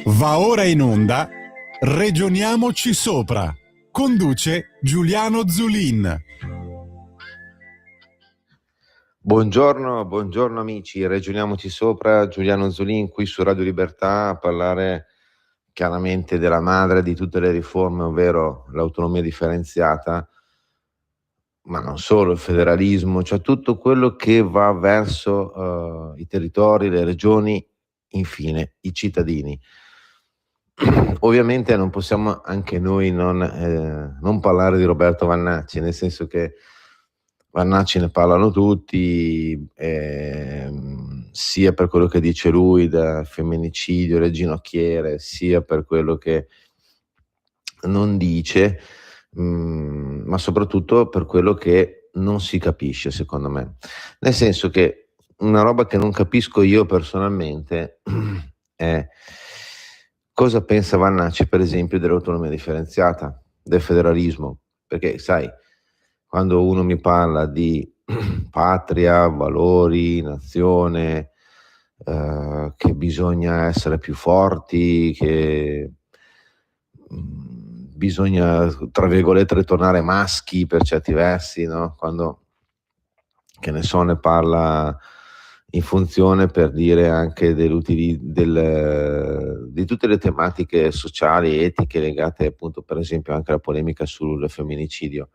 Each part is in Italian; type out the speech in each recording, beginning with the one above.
Va ora in onda Regioniamoci Sopra. Conduce Giuliano Zulin. Buongiorno amici, Regioniamoci Sopra, Giuliano Zulin qui su Radio Libertà a parlare chiaramente della madre di tutte le riforme, ovvero l'autonomia differenziata, ma non solo, il federalismo, cioè tutto quello che va verso i territori, le regioni, infine i cittadini. Ovviamente non possiamo anche noi non parlare di Roberto Vannacci, nel senso che Vannacci ne parlano tutti, sia per quello che dice lui da femminicidio, le ginocchiere, sia per quello che non dice, ma soprattutto per quello che non si capisce, secondo me. Nel senso che una roba che non capisco io personalmente è cosa pensa Vannacci, per esempio, dell'autonomia differenziata, del federalismo, perché sai, quando uno mi parla di patria, valori, nazione, che bisogna essere più forti, che bisogna, tra virgolette, ritornare maschi per certi versi, no? Quando, che ne so, ne parla in funzione per dire anche di tutte le tematiche sociali e etiche legate appunto per esempio anche alla polemica sul femminicidio.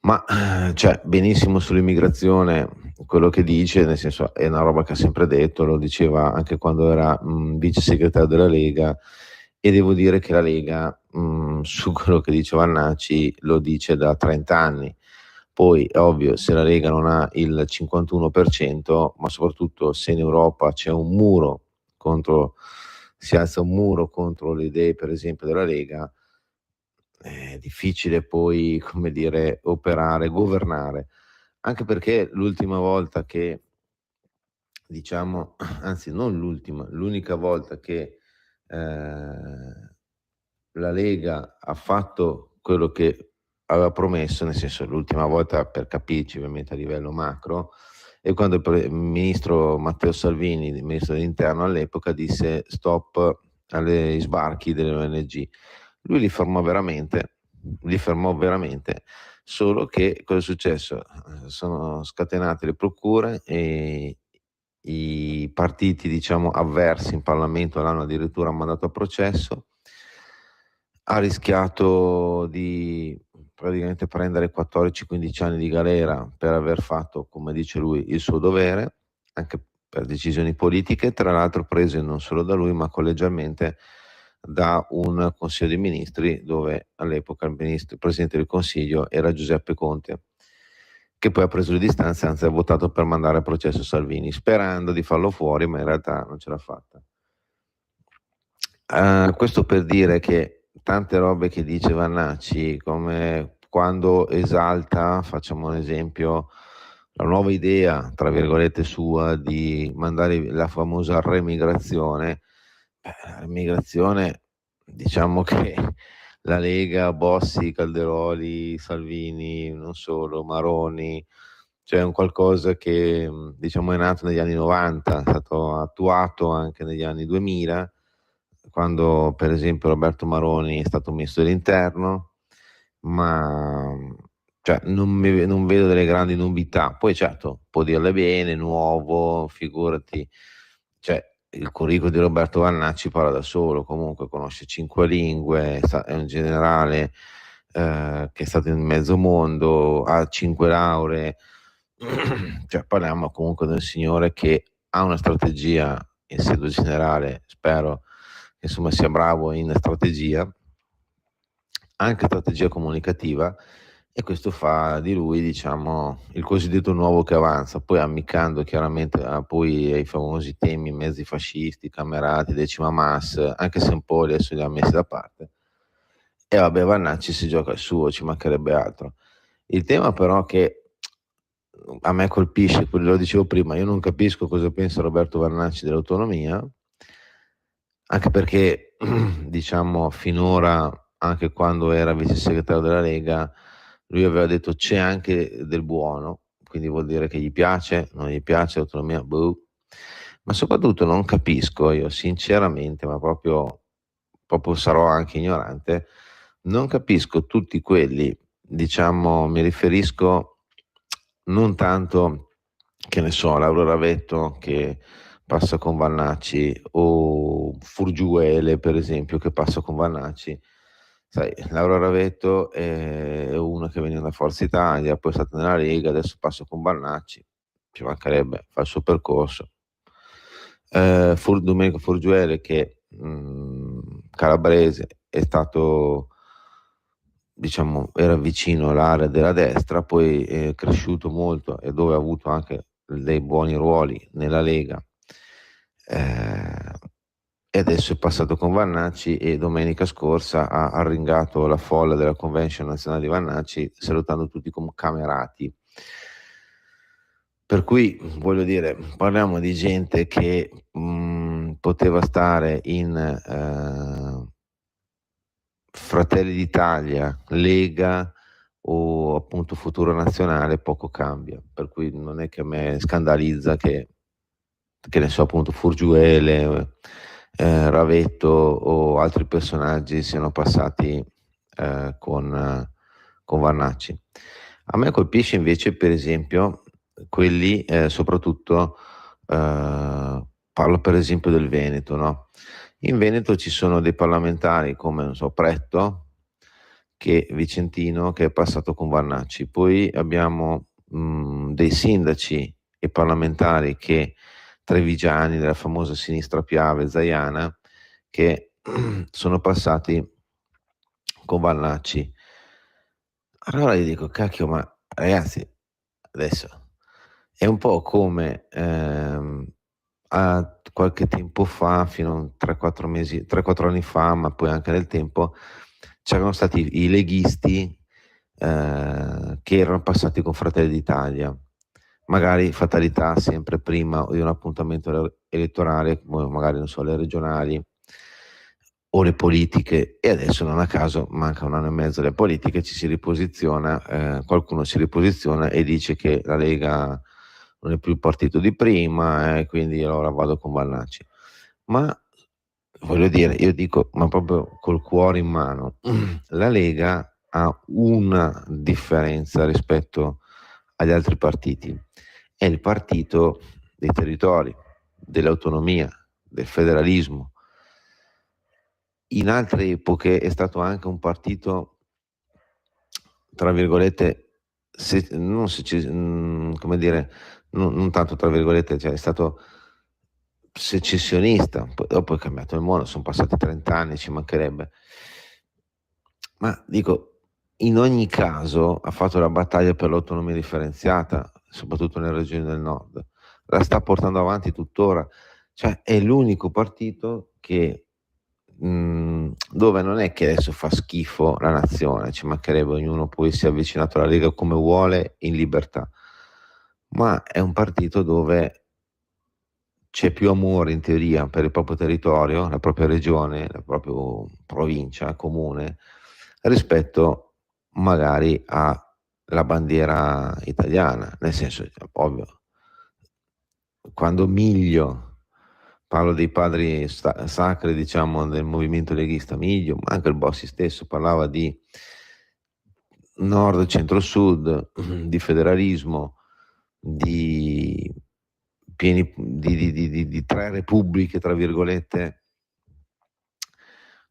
Ma cioè, benissimo sull'immigrazione quello che dice, nel senso è una roba che ha sempre detto, lo diceva anche quando era vice segretario della Lega, e devo dire che la Lega su quello che dice Vannacci lo dice da 30 anni. Poi è ovvio, se la Lega non ha il 51%, ma soprattutto se in Europa c'è un muro si alza un muro contro le idee per esempio della Lega, è difficile poi, come dire, operare, governare, anche perché l'ultima volta che, diciamo, anzi non l'ultima, l'unica volta che la Lega ha fatto quello che aveva promesso, nel senso l'ultima volta per capirci ovviamente a livello macro, è quando il ministro Matteo Salvini, il ministro dell'interno all'epoca, disse stop agli sbarchi delle ONG. Lui li fermò veramente, solo che cosa è successo? Sono scatenate le procure e i partiti, diciamo, avversi in Parlamento l'hanno addirittura mandato a processo, ha rischiato di praticamente prendere 14-15 anni di galera per aver fatto, come dice lui, il suo dovere, anche per decisioni politiche, tra l'altro prese non solo da lui, ma collegialmente da un Consiglio dei Ministri dove all'epoca il Presidente del Consiglio era Giuseppe Conte, che poi ha preso le distanze, anzi ha votato per mandare a processo Salvini, sperando di farlo fuori, ma in realtà non ce l'ha fatta. Questo per dire che tante robe che dice Vannacci, come quando esalta, facciamo un esempio, la nuova idea, tra virgolette, sua di mandare la famosa remigrazione. La remigrazione, diciamo che la Lega, Bossi, Calderoli, Salvini, non solo, Maroni, cioè è un qualcosa che diciamo è nato negli anni 90, è stato attuato anche negli anni 2000, quando per esempio Roberto Maroni è stato ministro dell'interno, ma cioè, non vedo delle grandi novità. Poi certo, può dirle bene, nuovo, figurati, cioè il curriculum di Roberto Vannacci parla da solo, comunque conosce 5 lingue, è un generale che è stato in mezzo mondo, ha 5 lauree, cioè parliamo comunque di un signore che ha una strategia in sede generale, spero che insomma sia bravo in strategia, anche strategia comunicativa, e questo fa di lui, diciamo, il cosiddetto nuovo che avanza, poi ammiccando chiaramente poi ai famosi temi mezzi fascisti, camerati, decima mass, anche se un po' adesso li ha messi da parte. E vabbè, Vannacci si gioca il suo, ci mancherebbe altro. Il tema però che a me colpisce, quello lo dicevo prima, io non capisco cosa pensa Roberto Vannacci dell'autonomia, anche perché diciamo finora, anche quando era vice segretario della Lega, lui aveva detto c'è anche del buono, quindi vuol dire che gli piace, non gli piace l'autonomia, boh. Ma soprattutto non capisco io sinceramente, ma proprio sarò anche ignorante, non capisco tutti quelli, diciamo, mi riferisco non tanto, che ne so, Lauro Ravetto che passa con Vannacci o Furgiuele per esempio che passa con Vannacci. Sai, Lauro Ravetto è uno che veniva da Forza Italia, poi è stato nella Lega, adesso passa con Vannacci, ci mancherebbe, fa il suo percorso. Domenico Furgiuele che calabrese è stato, diciamo, era vicino all'area della destra, poi è cresciuto molto e dove ha avuto anche dei buoni ruoli nella Lega, e adesso è passato con Vannacci e domenica scorsa ha arringato la folla della Convention Nazionale di Vannacci salutando tutti come camerati. Per cui voglio dire, parliamo di gente che poteva stare in Fratelli d'Italia, Lega o appunto Futuro Nazionale, poco cambia. Per cui non è che a me scandalizza che ne so, appunto Furgiuele, Ravetto o altri personaggi siano passati con Vannacci. A me colpisce invece, per esempio, quelli soprattutto, parlo per esempio del Veneto, no? In Veneto ci sono dei parlamentari come, non so, Pretto, che Vicentino, che è passato con Vannacci. Poi abbiamo dei sindaci e parlamentari che trevigiani della famosa sinistra Piave, Zaiana, che sono passati con Vannacci. Allora gli dico, cacchio, ma ragazzi, adesso è un po' come a qualche tempo fa, fino a 3-4 mesi, 3-4 anni fa, ma poi anche nel tempo, c'erano stati i leghisti che erano passati con Fratelli d'Italia. Magari fatalità sempre prima di un appuntamento elettorale, come magari non so, le regionali o le politiche, e adesso non a caso manca un anno e mezzo alle politiche, ci si riposiziona, qualcuno si riposiziona e dice che la Lega non è più il partito di prima, quindi allora vado con Vannacci. Ma voglio dire, io dico, ma proprio col cuore in mano, la Lega ha una differenza rispetto agli altri partiti, è il partito dei territori, dell'autonomia, del federalismo. In altre epoche è stato anche un partito, tra virgolette, non come dire, non tanto tra virgolette, cioè è stato secessionista, poi dopo è cambiato il mondo, sono passati 30 anni, ci mancherebbe. Ma dico, in ogni caso ha fatto la battaglia per l'autonomia differenziata, soprattutto nelle regioni del nord, la sta portando avanti tuttora, cioè è l'unico partito che dove non è che adesso fa schifo la nazione, ci mancherebbe, ognuno poi si è avvicinato alla Lega come vuole in libertà, ma è un partito dove c'è più amore in teoria per il proprio territorio, la propria regione, la propria provincia, comune, rispetto magari alla bandiera italiana, nel senso, ovvio, quando Miglio, parlo dei padri sacri, diciamo, del movimento leghista, Miglio, ma anche il Bossi stesso, parlava di nord, centro, sud, di federalismo, di di tre repubbliche, tra virgolette,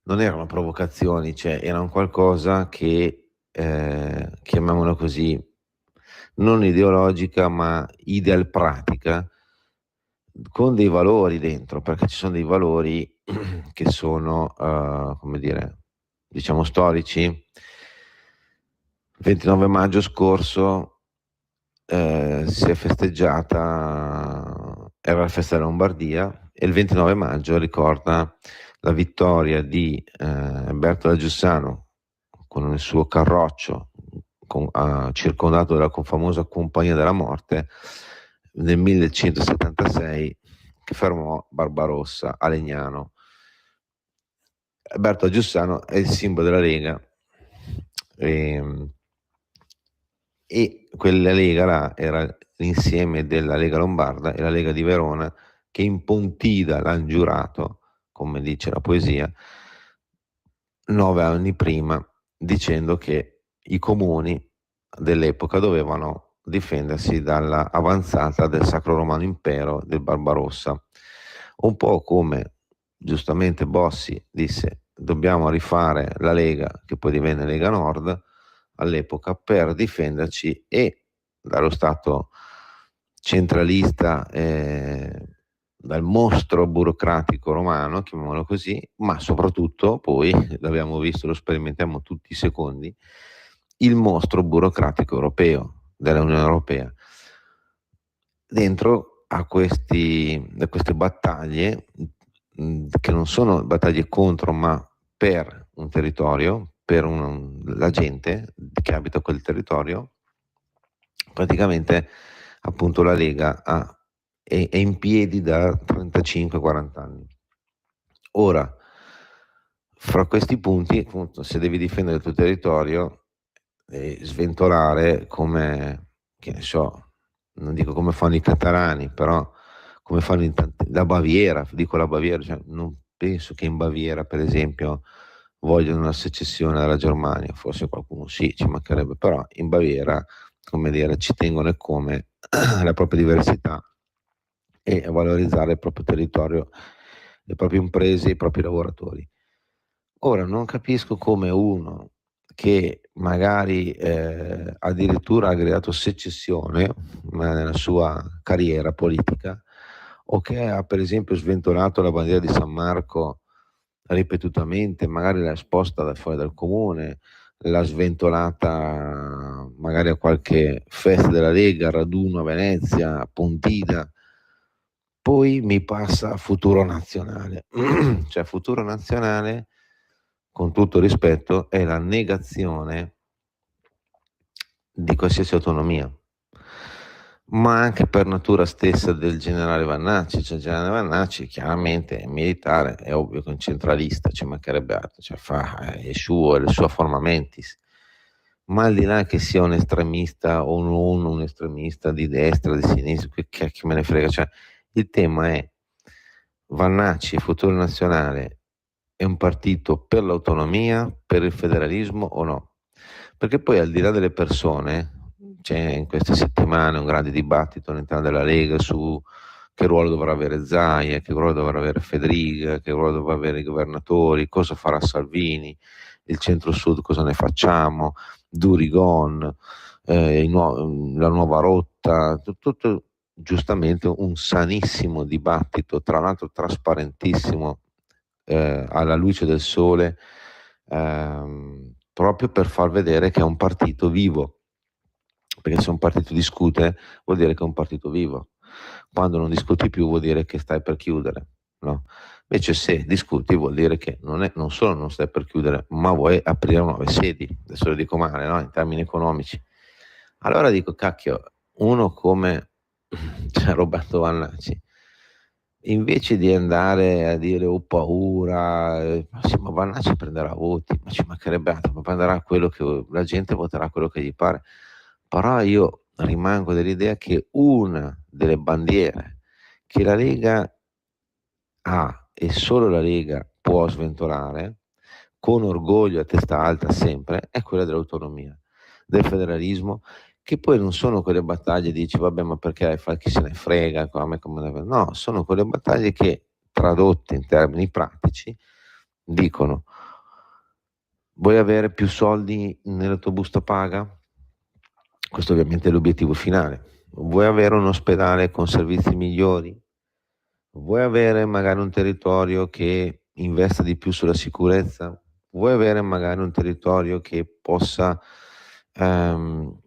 non erano provocazioni, cioè erano qualcosa che, chiamiamola così, non ideologica, ma ideal pratica, con dei valori dentro, perché ci sono dei valori che sono, come dire, diciamo storici. Il 29 maggio scorso si è festeggiata, era la festa della Lombardia, e il 29 maggio ricorda la vittoria di Bertola Giussano con il suo carroccio circondato dalla famosa Compagnia della Morte nel 1176, che fermò Barbarossa a Legnano. Bertola Giussano è il simbolo della Lega, e quella Lega là era l'insieme della Lega Lombarda e la Lega di Verona, che in Pontida l'hanno giurato, come dice la poesia, 9 anni prima, dicendo che i comuni dell'epoca dovevano difendersi dalla avanzata del Sacro Romano Impero del Barbarossa. Un po' come giustamente Bossi disse, dobbiamo rifare la Lega, che poi divenne Lega Nord, all'epoca, per difenderci e dallo Stato centralista, dal mostro burocratico romano, chiamiamolo così, ma soprattutto poi, l'abbiamo visto, lo sperimentiamo tutti i secondi, il mostro burocratico europeo, dell'Unione Europea. Dentro a queste battaglie, che non sono battaglie contro, ma per un territorio, per la gente che abita quel territorio, praticamente appunto la Lega è in piedi da 35-40 anni. Ora, fra questi punti, appunto, se devi difendere il tuo territorio, sventolare come, che ne so, non dico come fanno i catalani, però come fanno la Baviera, dico la Baviera, cioè non penso che in Baviera, per esempio, vogliono una secessione dalla Germania, forse qualcuno sì, ci mancherebbe, però in Baviera, come dire, ci tengono come la propria diversità e a valorizzare il proprio territorio, le proprie imprese, i propri lavoratori. Ora non capisco come uno che magari addirittura ha gridato secessione nella sua carriera politica, o che ha per esempio sventolato la bandiera di San Marco ripetutamente, magari l'ha esposta da fuori dal comune, l'ha sventolata magari a qualche festa della Lega, a raduno a Venezia, a Pontida, poi mi passa Futuro Nazionale. Cioè Futuro Nazionale, con tutto rispetto, è la negazione di qualsiasi autonomia, ma anche per natura stessa del generale Vannacci. Cioè il generale Vannacci chiaramente è militare, è ovvio che è un centralista, ci mancherebbe altro, cioè fa il suo, è la sua forma mentis, ma al di là che sia un estremista o non un estremista di destra, di sinistra, che me ne frega, cioè il tema è: Vannacci, Futuro Nazionale, è un partito per l'autonomia, per il federalismo o no? Perché poi al di là delle persone, c'è in queste settimane un grande dibattito all'interno della Lega su che ruolo dovrà avere Zaia, che ruolo dovrà avere Federica, che ruolo dovrà avere i governatori, cosa farà Salvini, il centro-sud cosa ne facciamo, Durigon, la nuova rotta, tutto giustamente un sanissimo dibattito, tra l'altro trasparentissimo, alla luce del sole, proprio per far vedere che è un partito vivo, perché se un partito discute vuol dire che è un partito vivo, quando non discuti più vuol dire che stai per chiudere, no? Invece se discuti vuol dire che non solo non stai per chiudere, ma vuoi aprire nuove sedi, adesso lo dico male, no? In termini economici. Allora dico, cacchio, uno come cioè Roberto Vannacci, invece di andare a dire ho paura, ma sì, ma Vannacci prenderà voti, ma ci mancherebbe altro, ma prenderà quello che la gente voterà, quello che gli pare. Però io rimango dell'idea che una delle bandiere che la Lega ha e solo la Lega può sventolare con orgoglio a testa alta sempre è quella dell'autonomia, del federalismo, che poi non sono quelle battaglie dici vabbè ma perché fa chi se ne frega, no, sono quelle battaglie che tradotte in termini pratici dicono: vuoi avere più soldi nella tua busta paga? Questo ovviamente è l'obiettivo finale. Vuoi avere un ospedale con servizi migliori? Vuoi avere magari un territorio che investa di più sulla sicurezza? Vuoi avere magari un territorio che possa, come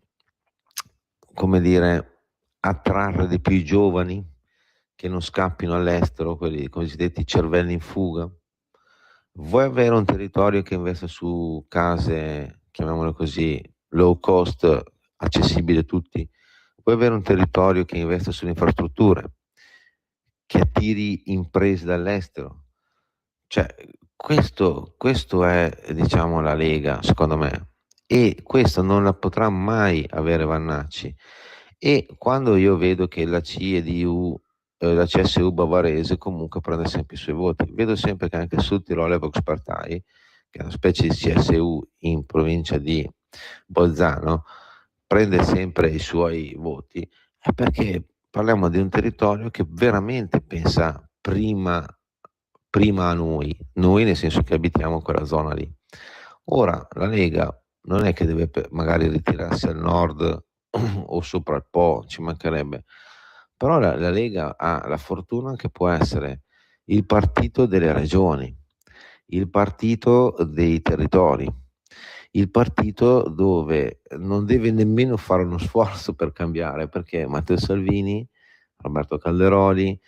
dire, attrarre di più i giovani che non scappino all'estero, quelli cosiddetti cervelli in fuga? Vuoi avere un territorio che investa su case, chiamiamole così, low cost, accessibili a tutti? Vuoi avere un territorio che investa sulle infrastrutture, che attiri imprese dall'estero? Cioè, questo è, diciamo, la Lega, secondo me, e questo non la potrà mai avere Vannacci. E quando io vedo che la CIE-DU la CSU bavarese comunque prende sempre i suoi voti. Vedo sempre che anche Südtiroler Volkspartei, che è una specie di CSU in provincia di Bolzano, prende sempre i suoi voti, è perché parliamo di un territorio che veramente pensa prima a noi nel senso che abitiamo quella zona lì. Ora la Lega non è che deve magari ritirarsi al nord o sopra il Po, ci mancherebbe, però la Lega ha la fortuna che può essere il partito delle regioni, il partito dei territori, il partito dove non deve nemmeno fare uno sforzo per cambiare, perché Matteo Salvini, Roberto Calderoli,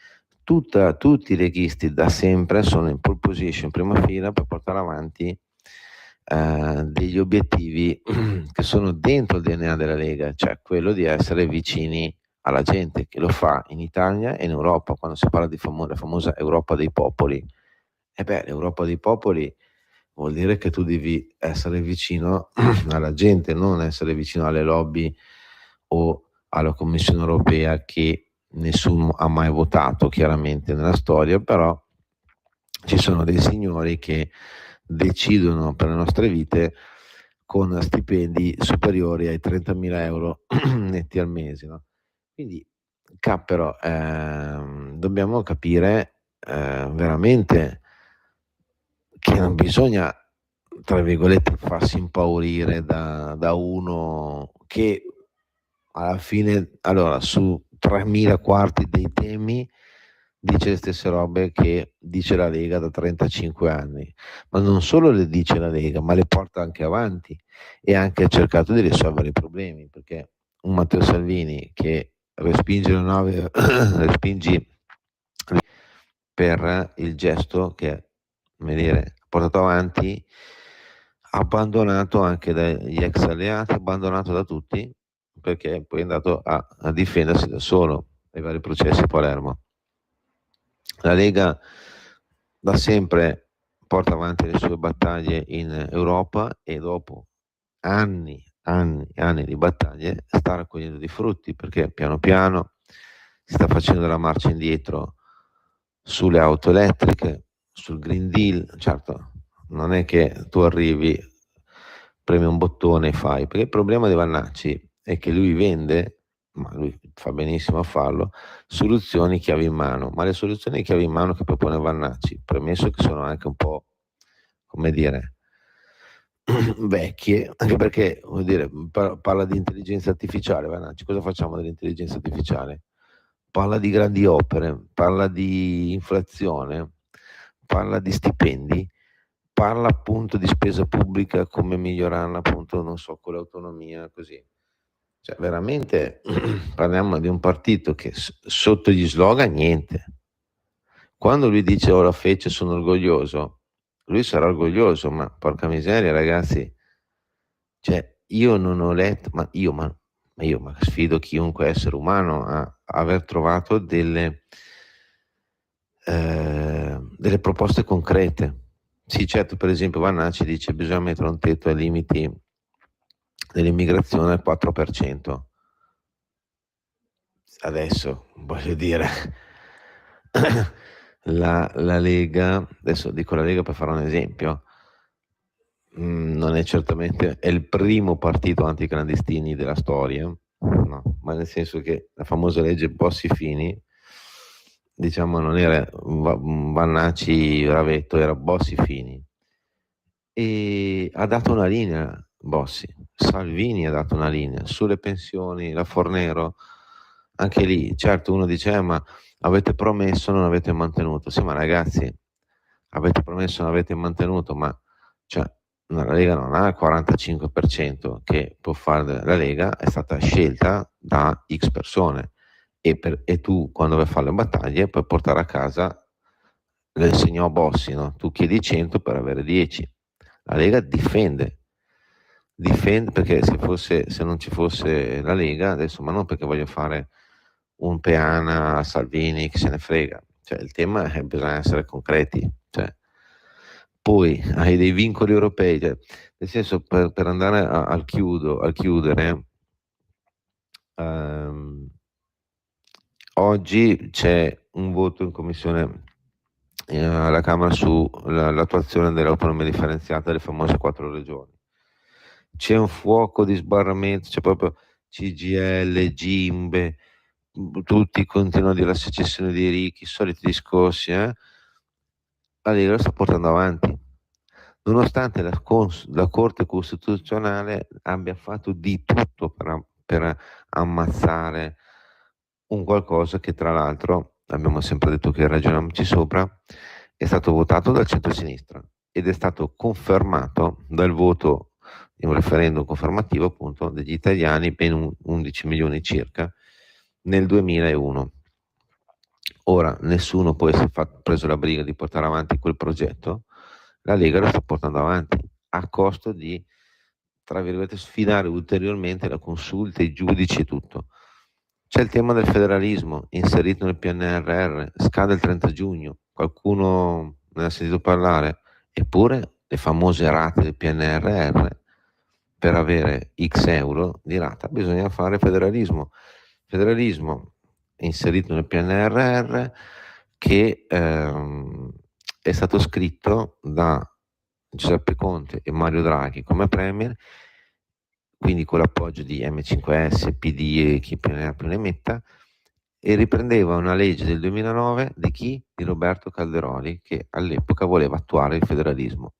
tutti i leghisti da sempre sono in pole position, in prima fila, per portare avanti degli obiettivi che sono dentro il DNA della Lega, cioè quello di essere vicini alla gente, che lo fa in Italia e in Europa. Quando si parla di la famosa Europa dei popoli, l'Europa dei popoli vuol dire che tu devi essere vicino alla gente, non essere vicino alle lobby o alla Commissione europea, che nessuno ha mai votato chiaramente nella storia, però ci sono dei signori che decidono per le nostre vite con stipendi superiori ai 30.000 euro netti al mese, no? Quindi, cappero, dobbiamo capire veramente che non bisogna, tra virgolette, farsi impaurire da uno che alla fine, allora, su 3.000 quarti dei temi dice le stesse robe che dice la Lega da 35 anni, ma non solo le dice la Lega, ma le porta anche avanti e anche ha cercato di risolvere i problemi, perché un Matteo Salvini che respinge le nave, respingi per il gesto che, come dire, ha portato avanti, abbandonato anche dagli ex alleati, abbandonato da tutti, perché poi è andato a difendersi da solo ai vari processi a Palermo. La Lega da sempre porta avanti le sue battaglie in Europa e dopo anni di battaglie sta raccogliendo dei frutti, perché piano piano si sta facendo la marcia indietro sulle auto elettriche, sul Green Deal. Certo, non è che tu arrivi, premi un bottone e fai, perché il problema di Vannacci è che lui vende, ma lui fa benissimo a farlo, soluzioni chiave in mano, ma le soluzioni chiave in mano che propone Vannacci, premesso che sono anche un po', come dire, vecchie, anche perché, vuol dire, parla di intelligenza artificiale, Vannacci, cosa facciamo dell'intelligenza artificiale? Parla di grandi opere, parla di inflazione, parla di stipendi, parla appunto di spesa pubblica, come migliorarla appunto, non so, con l'autonomia, così. Cioè, veramente parliamo di un partito che sotto gli slogan niente. Quando lui dice ora fece, sono orgoglioso, lui sarà orgoglioso, ma porca miseria, ragazzi, cioè io non ho letto, ma sfido chiunque essere umano a aver trovato delle proposte concrete. Sì, certo, per esempio Vannacci dice che bisogna mettere un tetto ai limiti dell'immigrazione al 4%. Adesso, voglio dire, la Lega, adesso dico la Lega per fare un esempio, non è certamente, è il primo partito anticlandestini della storia, no, ma nel senso che la famosa legge Bossi-Fini, diciamo, non era Vannacci, Ravetto, era Bossi-Fini, e ha dato una linea Bossi, Salvini ha dato una linea sulle pensioni, la Fornero, anche lì, certo uno dice ma avete promesso, non avete mantenuto. Sì, ma ragazzi, avete promesso, non avete mantenuto, ma cioè, la Lega non ha il 45% che può fare la Lega, è stata scelta da X persone e tu quando vai a fare le battaglie puoi portare a casa, le segnò Bossi, no? Tu chiedi 100 per avere 10. La Lega difende perché se non ci fosse la Lega adesso, ma non perché voglio fare un peana a Salvini, che se ne frega, cioè il tema è che bisogna essere concreti, cioè, poi hai dei vincoli europei, cioè, nel senso per andare al chiudere, oggi c'è un voto in commissione alla Camera sull'attuazione dell'autonomia differenziata delle famose 4 regioni. C'è un fuoco di sbarramento, c'è proprio CGIL, Gimbe, tutti continuano a dire la secessione dei ricchi, i soliti discorsi, La Lega lo sta portando avanti, nonostante la Corte Costituzionale abbia fatto di tutto per ammazzare un qualcosa che, tra l'altro, abbiamo sempre detto che ragioniamoci sopra, è stato votato dal centro-sinistra ed è stato confermato dal voto di un referendum confermativo, appunto, degli italiani, ben 11 milioni circa, nel 2001. Ora nessuno poi si è preso la briga di portare avanti quel progetto, la Lega lo sta portando avanti a costo di, tra virgolette, sfidare ulteriormente la consulta, i giudici e tutto. C'è il tema del federalismo inserito nel PNRR, scade il 30 giugno, qualcuno ne ha sentito parlare? Eppure le famose rate del PNRR, per avere X euro di rata bisogna fare federalismo inserito nel PNRR che è stato scritto da Giuseppe Conte e Mario Draghi come premier, quindi con l'appoggio di M5S, PD e chi più ne metta, e riprendeva una legge del 2009 di chi? Di Roberto Calderoli, che all'epoca voleva attuare il federalismo.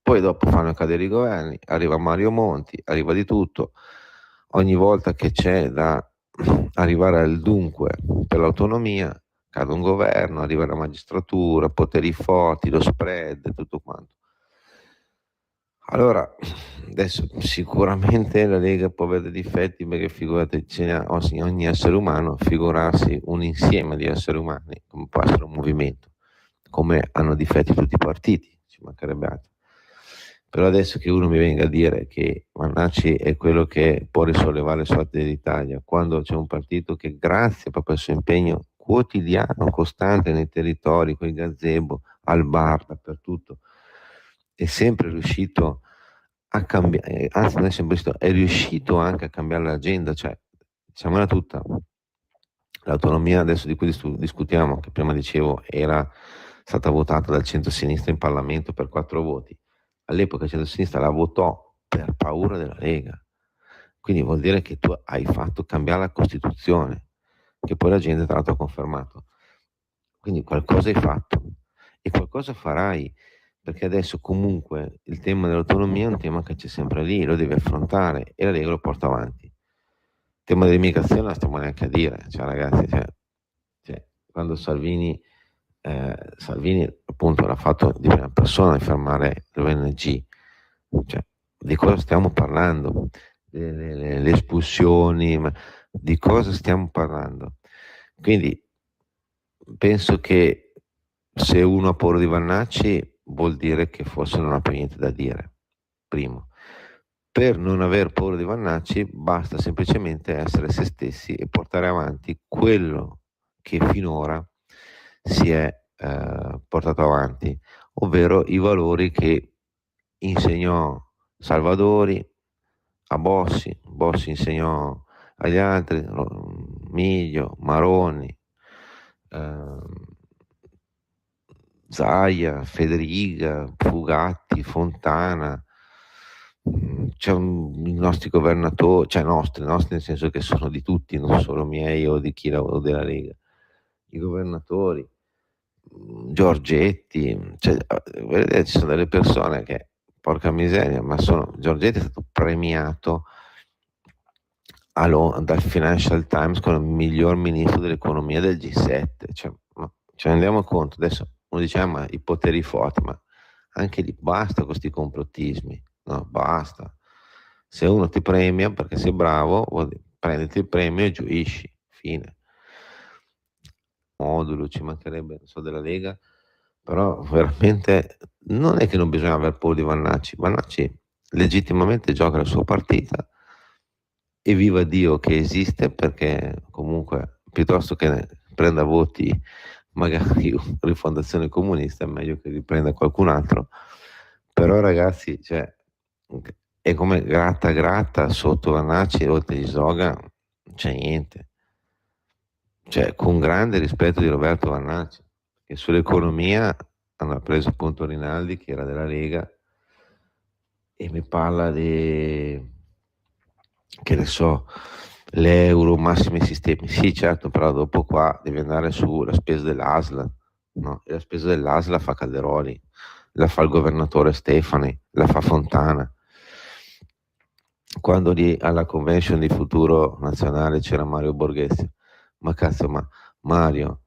Poi dopo fanno cadere i governi, arriva Mario Monti, arriva di tutto, ogni volta che c'è da arrivare al dunque per l'autonomia, cade un governo, arriva la magistratura, poteri forti, lo spread, tutto quanto. Allora, adesso sicuramente la Lega può avere dei difetti, perché figurate, ogni essere umano, figurarsi un insieme di esseri umani, come può essere un movimento, come hanno difetti tutti i partiti, ci mancherebbe altro. Però adesso che uno mi venga a dire che Vannacci è quello che può risollevare le sorti dell'Italia, quando c'è un partito che, grazie proprio al suo impegno quotidiano, costante nei territori, con i gazebo, al bar, dappertutto, è sempre riuscito a cambiare, anzi non è sempre riuscito, è riuscito anche a cambiare l'agenda, cioè diciamola tutta, l'autonomia adesso di cui discutiamo, che prima dicevo era stata votata dal centro-sinistra in Parlamento per 4 voti, all'epoca il centro-sinistra la votò per paura della Lega, quindi vuol dire che tu hai fatto cambiare la Costituzione, che poi la gente tra l'altro ha confermato, quindi qualcosa hai fatto e qualcosa farai, perché adesso comunque il tema dell'autonomia è un tema che c'è sempre lì, lo devi affrontare e la Lega lo porta avanti. Il tema dell'immigrazione non stiamo neanche a dire, cioè ragazzi, quando Salvini appunto l'ha fatto di prima persona di fermare l'ONG, cioè, di cosa stiamo parlando? Le espulsioni, ma di cosa stiamo parlando? Quindi penso che se uno ha paura di Vannacci vuol dire che forse non ha più niente da dire, primo. Per non aver paura di Vannacci basta semplicemente essere se stessi e portare avanti quello che finora si è portato avanti, ovvero i valori che insegnò Salvadori a Bossi insegnò agli altri, Miglio, Maroni, Zaia, Federica, Fugatti, Fontana, c'è i nostri governatori, cioè nostri nel senso che sono di tutti, non solo miei o di chi o della Lega, i governatori, Giorgetti, cioè, vedete, ci sono delle persone che, porca miseria, ma Giorgetti è stato premiato dal Financial Times come il miglior ministro dell'economia del G7, cioè, ci rendiamo conto, adesso uno dice ma i poteri forti, ma anche lì basta con questi complottismi, no, basta. Se uno ti premia perché sei bravo, prenditi il premio e gioisci, fine. Modulo, ci mancherebbe, non so, della Lega, però veramente non è che non bisogna aver paura di Vannacci legittimamente gioca la sua partita e viva Dio che esiste, perché comunque piuttosto che prenda voti magari Rifondazione Comunista è meglio che riprenda qualcun altro, però ragazzi, cioè, è come gratta sotto Vannacci, oltre gli slogan non c'è niente. cioè, con grande rispetto di Roberto Vannacci, che sull'economia hanno preso appunto Rinaldi, che era della Lega, e mi parla di, che ne so, l'euro, massimi sistemi. Sì, certo, però dopo qua devi andare sulla spesa dell'ASL, no? E la spesa dell'ASL la fa Calderoli, la fa il governatore Stefani, la fa Fontana. Quando lì alla convention di Futuro Nazionale c'era Mario Borghese, ma cazzo, ma Mario,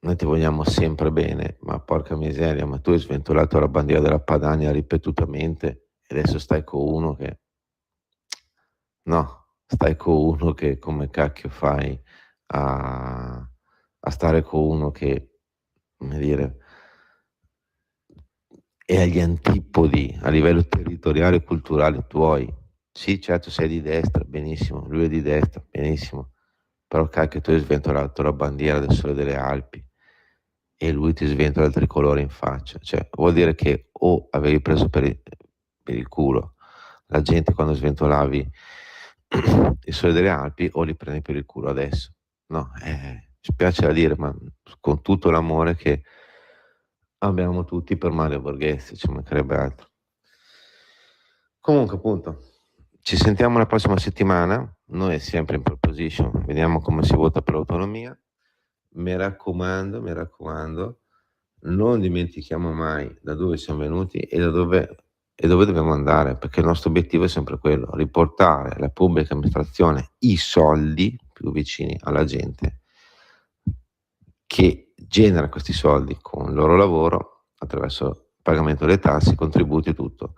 noi ti vogliamo sempre bene, ma porca miseria, ma tu hai sventolato la bandiera della Padania ripetutamente e adesso stai con uno che... No, stai con uno che come cacchio fai a stare con uno che, come dire, è agli antipodi a livello territoriale e culturale tuoi. Sì, certo, sei di destra, benissimo, lui è di destra, benissimo, però cacchio tu hai sventolato la bandiera del Sole delle Alpi e lui ti sventola il tricolore in faccia. Cioè, vuol dire che o avevi preso per il culo la gente quando sventolavi il Sole delle Alpi o li prendi per il culo adesso. No, spiace da dire, ma con tutto l'amore che abbiamo tutti per Mario Borghese, ci mancherebbe altro. Comunque, appunto, ci sentiamo la prossima settimana. Noi sempre in pole position, vediamo come si vota per l'autonomia. Mi raccomando, non dimentichiamo mai da dove siamo venuti e dove dobbiamo andare, perché il nostro obiettivo è sempre quello, riportare alla pubblica amministrazione i soldi più vicini alla gente che genera questi soldi con il loro lavoro attraverso il pagamento delle tasse, contributi e tutto.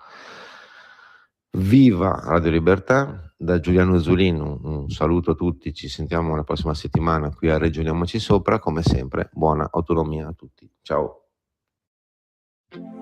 Viva Radio Libertà, da Giuliano Zulin un saluto a tutti, ci sentiamo la prossima settimana qui a Ragioniamoci Sopra, come sempre buona autonomia a tutti, ciao.